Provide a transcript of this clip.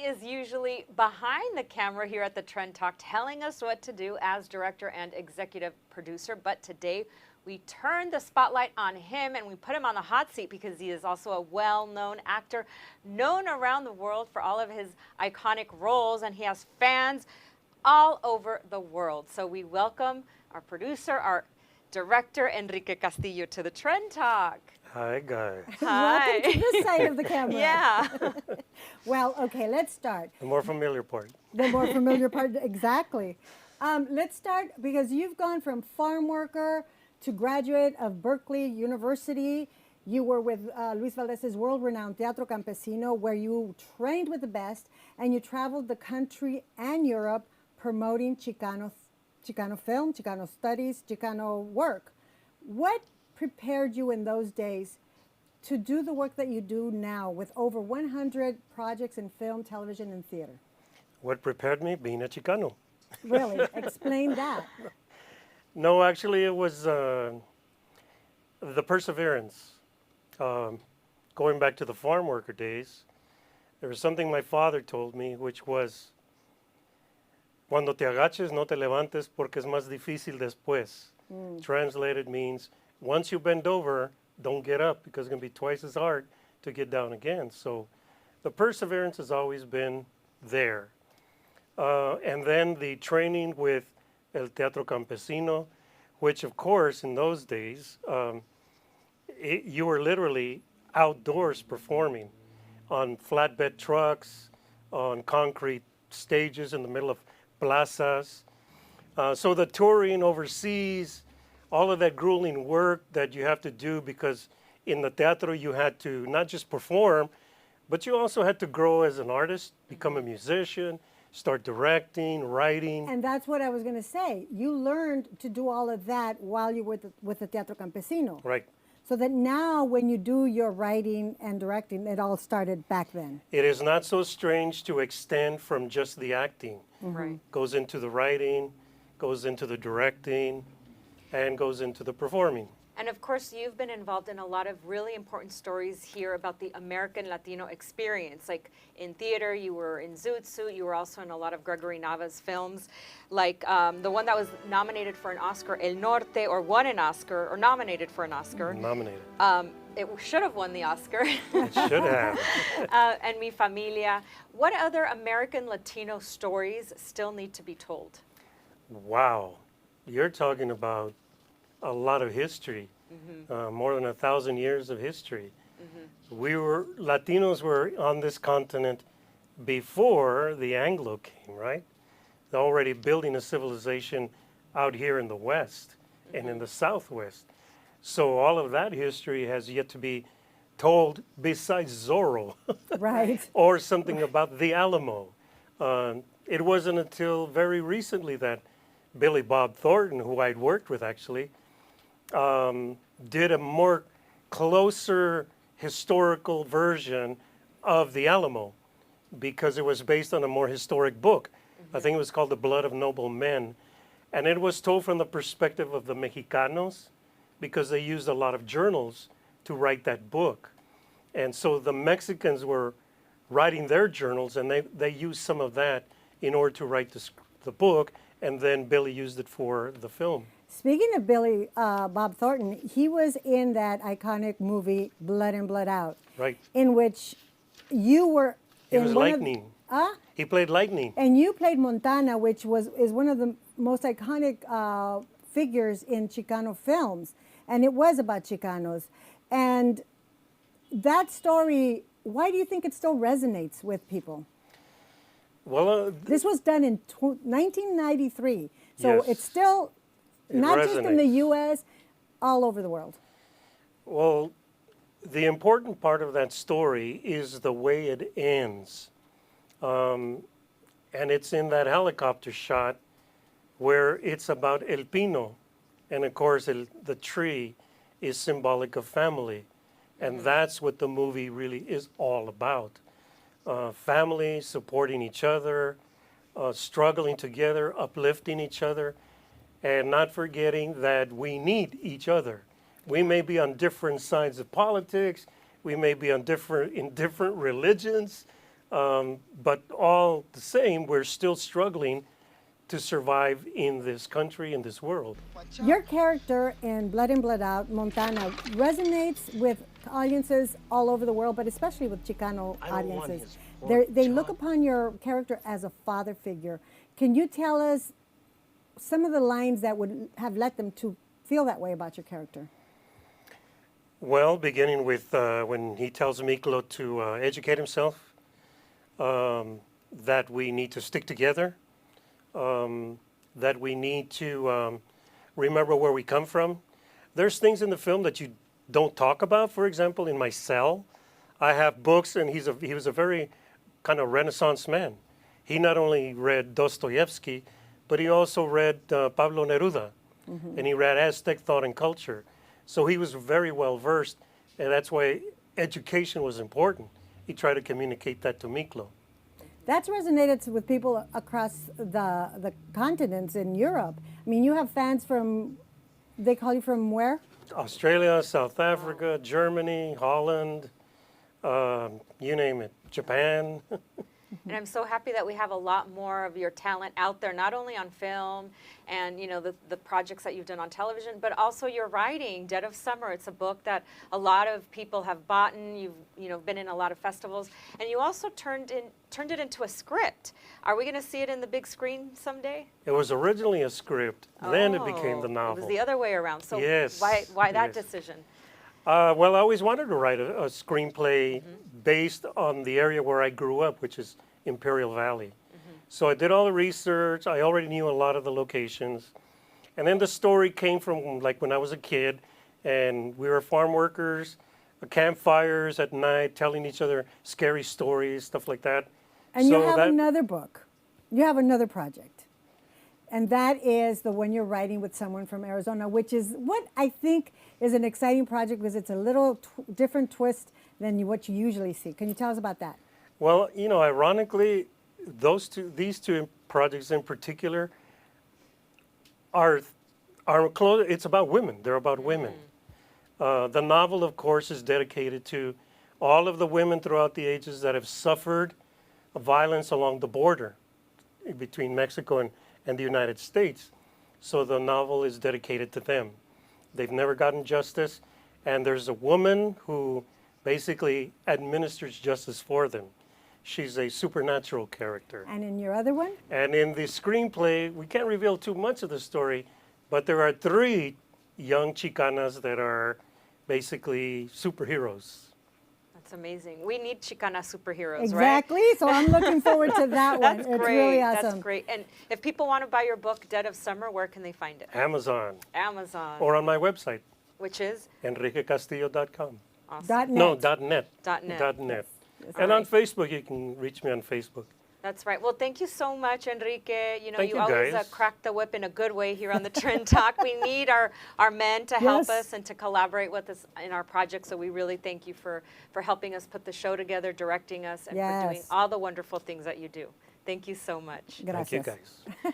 is usually behind the camera here at the Trend Talk, telling us what to do as director and executive producer. But today we turned the spotlight on him and we put him on the hot seat because he is also a well-known actor, known around the world for all of his iconic roles, and he has fans all over the world. So we welcome our producer, our director, Enrique Castillo, to the Trend Talk. Hi, guys. Hi. Welcome to this side of the camera. Yeah. Well, okay, let's start. The more familiar part. The more familiar part, exactly. Let's start because you've gone from farm worker to graduate of Berkeley University. You were with Luis Valdez's world-renowned Teatro Campesino, where you trained with the best, and you traveled the country and Europe promoting Chicano film, Chicano studies, Chicano work. What prepared you in those days to do the work that you do now with over 100 projects in film, television, and theater? What prepared me? Being a Chicano. Really? Explain that. No, actually, it was the perseverance. Going back to the farm worker days, there was something my father told me, which was, cuando te agaches, no te levantes porque es más difícil después. Translated means, once you bend over, don't get up because it's going to be twice as hard to get down again. So the perseverance has always been there. And then the training with El Teatro Campesino, which of course in those days, you were literally outdoors performing on flatbed trucks, on concrete stages in the middle of plazas. So the touring overseas, all of that grueling work that you have to do, because in the teatro you had to not just perform, but you also had to grow as an artist, become a musician, start directing, writing. And that's what I was going to say. You learned to do all of that while you were with the Teatro Campesino. Right. So that now when you do your writing and directing, it all started back then. It is not so strange to extend from just the acting. Right. Goes into the writing, goes into the directing, and goes into the performing. And of course, you've been involved in a lot of really important stories here about the American Latino experience. Like in theater, you were in Zoot Suit. You were also in a lot of Gregory Nava's films, like the one that was nominated for an Oscar, El Norte, or won an Oscar, or nominated for an Oscar. Nominated. It should have won the Oscar. It should have. And Mi Familia. What other American Latino stories still need to be told? Wow. You're talking about a lot of history, more than 1,000 years of history. Latinos were on this continent before the Anglo came, right? They're already building a civilization out here in the West and in the Southwest. So all of that history has yet to be told besides Zorro. Right. Or something about the Alamo. It wasn't until very recently that Billy Bob Thornton, who I'd worked with actually, did a more closer historical version of the Alamo because it was based on a more historic book. I think it was called The Blood of Noble Men. And it was told from the perspective of the Mexicanos because they used a lot of journals to write that book. And so the Mexicans were writing their journals and they used some of that in order to write the book, and then Billy used it for the film. Speaking of Billy Bob Thornton, he was in that iconic movie Blood In, Blood Out. Right. In which you were He was Lightning. He played Lightning. And you played Montana, which is one of the most iconic figures in Chicano films. And it was about Chicanos. And that story, why do you think it still resonates with people? Well, this was done in 1993. So yes, it's still not just in the U.S., all over the world. Well, the important part of that story is the way it ends. And it's in that helicopter shot where it's about El Pino. And of course, the tree is symbolic of family. And that's what the movie really is all about. Family, supporting each other, struggling together, uplifting each other, and not forgetting that we need each other. We may be on different sides of politics, we may be on in different religions, But all the same, we're still struggling to survive in this country, in this world. Your character in Blood In, Blood Out, Montana, resonates with audiences all over the world, but especially with Chicano audiences. They look upon your character as a father figure. Can you tell us some of the lines that would have led them to feel that way about your character? Well, beginning with when he tells Miklo to educate himself, that we need to stick together, that we need to remember where we come from. There's things in the film that you don't talk about. For example, in my cell, I have books, and he was a very kind of Renaissance man. He not only read Dostoevsky, but he also read Pablo Neruda, and he read Aztec thought and culture. So he was very well versed, and that's why education was important. He tried to communicate that to Miklo. That's resonated with people across the continents in Europe. I mean, you have fans from, they call you from where? Australia, South Africa, Germany, Holland, you name it, Japan. And I'm so happy that we have a lot more of your talent out there, not only on film and the projects that you've done on television, but also your writing. Dead of Summer, it's a book that a lot of people have bought. You've been in a lot of festivals, and you also turned it into a script. Are we going to see it in the big screen someday? It was originally a script, then it became the novel. It was the other way around. So yes, why that decision? Well, I always wanted to write a screenplay based on the area where I grew up, which is Imperial Valley. So I did all the research. I already knew a lot of the locations. And then the story came from like when I was a kid, and we were farm workers, campfires at night, telling each other scary stories, stuff like that. And so you have another book. You have another project. And that is the one you're writing with someone from Arizona, which is what I think is an exciting project because it's a little different twist than what you usually see. Can you tell us about that? Well, ironically, these two projects in particular are close. It's about women. They're about women. The novel, of course, is dedicated to all of the women throughout the ages that have suffered violence along the border between Mexico and the United States. So the novel is dedicated to them. They've never gotten justice, and there's a woman who basically administers justice for them. She's a supernatural character. And in your other one? And in the screenplay, we can't reveal too much of the story, but there are 3 young Chicanas that are basically superheroes. That's amazing. We need Chicana superheroes, exactly. Right? So I'm looking forward to that one. That's it's great. really awesome. That's great. And if people want to buy your book, Dead of Summer, where can they find it? Amazon. Amazon. Or on my website. Which is? EnriqueCastillo.com. Awesome. .net. No, .net. .net. .net. Yes. And on Facebook, you can reach me on Facebook. That's right. Well, thank you so much, Enrique. Thank you always guys. Crack the whip in a good way here on the Trend Talk. We need our men to help us and to collaborate with us in our project. So we really thank you for helping us put the show together, directing us, and for doing all the wonderful things that you do. Thank you so much. Gracias. Thank you guys.